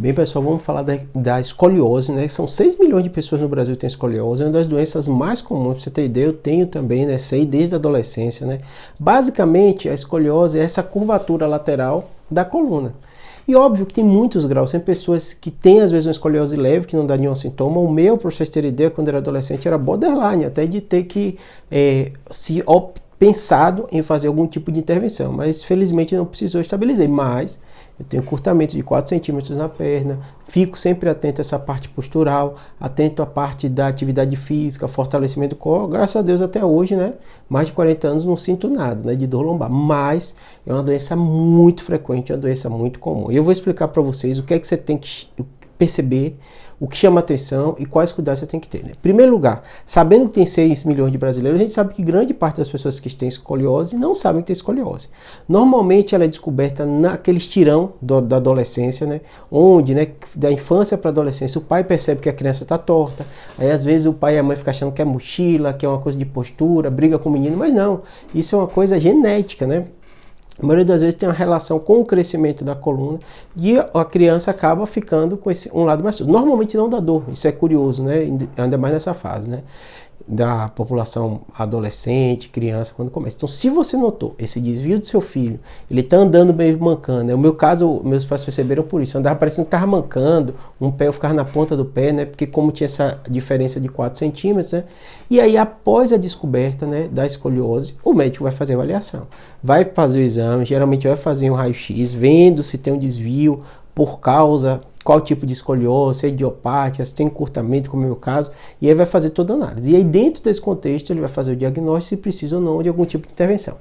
Bem, pessoal, vamos falar da escoliose, né? São 6 milhões de pessoas no Brasil que têm escoliose, é uma das doenças mais comuns. Pra você ter ideia, eu tenho também, né? Sei desde a adolescência, né? Basicamente, a escoliose é essa curvatura lateral da coluna. E óbvio que tem muitos graus, tem pessoas que têm às vezes uma escoliose leve, que não dá nenhum sintoma. O meu, para vocês terem ideia, quando era adolescente, era borderline, até de ter que pensado em fazer algum tipo de intervenção, mas felizmente não precisou, estabilizei, mas eu tenho curtamento de 4 centímetros na perna, fico sempre atento a essa parte postural, atento à parte da atividade física, fortalecimento do corpo, graças a Deus até hoje, né, mais de 40 anos não sinto nada, né, de dor lombar, mas é uma doença muito frequente, é uma doença muito comum. E eu vou explicar para vocês o que é que você tem que perceber, o que chama atenção e quais cuidados você tem que ter. Né? Em primeiro lugar, sabendo que tem 6 milhões de brasileiros, a gente sabe que grande parte das pessoas que têm escoliose não sabem que tem escoliose. Normalmente ela é descoberta naquele estirão da adolescência, né? Onde, né, da infância para a adolescência, o pai percebe que a criança está torta, aí às vezes o pai e a mãe ficam achando que é mochila, que é uma coisa de postura, briga com o menino, mas não, isso é uma coisa genética, né? A maioria das vezes tem uma relação com o crescimento da coluna e a criança acaba ficando com um lado mais surdo. Normalmente não dá dor, isso é curioso, né? Ainda mais nessa fase, né? Da população adolescente, criança, quando começa. Então, se você notou esse desvio do seu filho, ele tá andando meio mancando, né? No meu caso, meus pais perceberam por isso, eu andava parecendo que tava mancando, um pé eu ficava na ponta do pé, né? Porque como tinha essa diferença de 4 centímetros, né? E aí, após a descoberta, né, da escoliose, o médico vai fazer a avaliação, vai fazer o exame, geralmente vai fazer um raio-x, vendo se tem um desvio por causa, qual tipo de escoliose, se é idiopática, se tem encurtamento, como é o meu caso, e aí vai fazer toda a análise. E aí dentro desse contexto ele vai fazer o diagnóstico se precisa ou não de algum tipo de intervenção.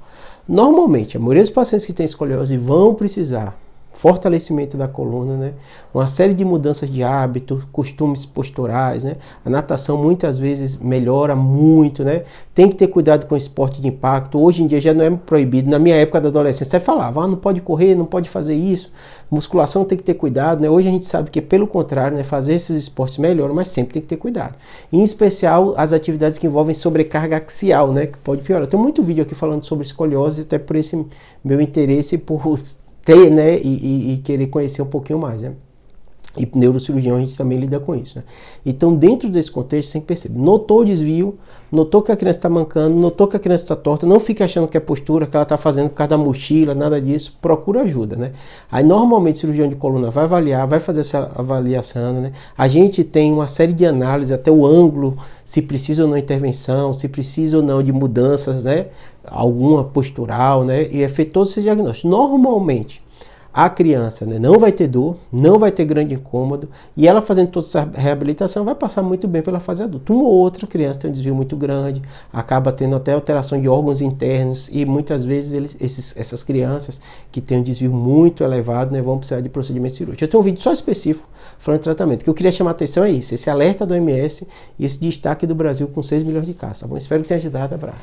Normalmente, a maioria dos pacientes que têm escoliose vão precisar fortalecimento da coluna, né? Uma série de mudanças de hábito, costumes posturais, né? A natação muitas vezes melhora muito, né? Tem que ter cuidado com o esporte de impacto. Hoje em dia já não é proibido. Na minha época da adolescência, você falava, não pode correr, não pode fazer isso. Musculação tem que ter cuidado, né? Hoje a gente sabe que pelo contrário, né? Fazer esses esportes melhora, mas sempre tem que ter cuidado. Em especial as atividades que envolvem sobrecarga axial, né? Que pode piorar. Tem muito vídeo aqui falando sobre escoliose, até por esse meu interesse por ter, né, e querer conhecer um pouquinho mais, né? E neurocirurgião a gente também lida com isso, né? Então, dentro desse contexto, você tem que perceber. Notou o desvio, notou que a criança está mancando, notou que a criança está torta, não fica achando que é postura, que ela está fazendo por causa da mochila, nada disso, procura ajuda, né? Aí, normalmente, o cirurgião de coluna vai avaliar, vai fazer essa avaliação, né? A gente tem uma série de análises, até o ângulo, se precisa ou não de intervenção, se precisa ou não de mudanças, né? Alguma postural, né? E é feito todo esse diagnóstico. Normalmente, a criança, né, não vai ter dor, não vai ter grande incômodo, e ela fazendo toda essa reabilitação vai passar muito bem pela fase adulta. Uma ou outra criança tem um desvio muito grande, acaba tendo até alteração de órgãos internos, e muitas vezes essas crianças que têm um desvio muito elevado, né, vão precisar de procedimento cirúrgico. Eu tenho um vídeo só específico falando de tratamento. O que eu queria chamar a atenção é isso, esse alerta do OMS e esse destaque do Brasil com 6 milhões de casos. Tá bom? Espero que tenha ajudado. Abraço.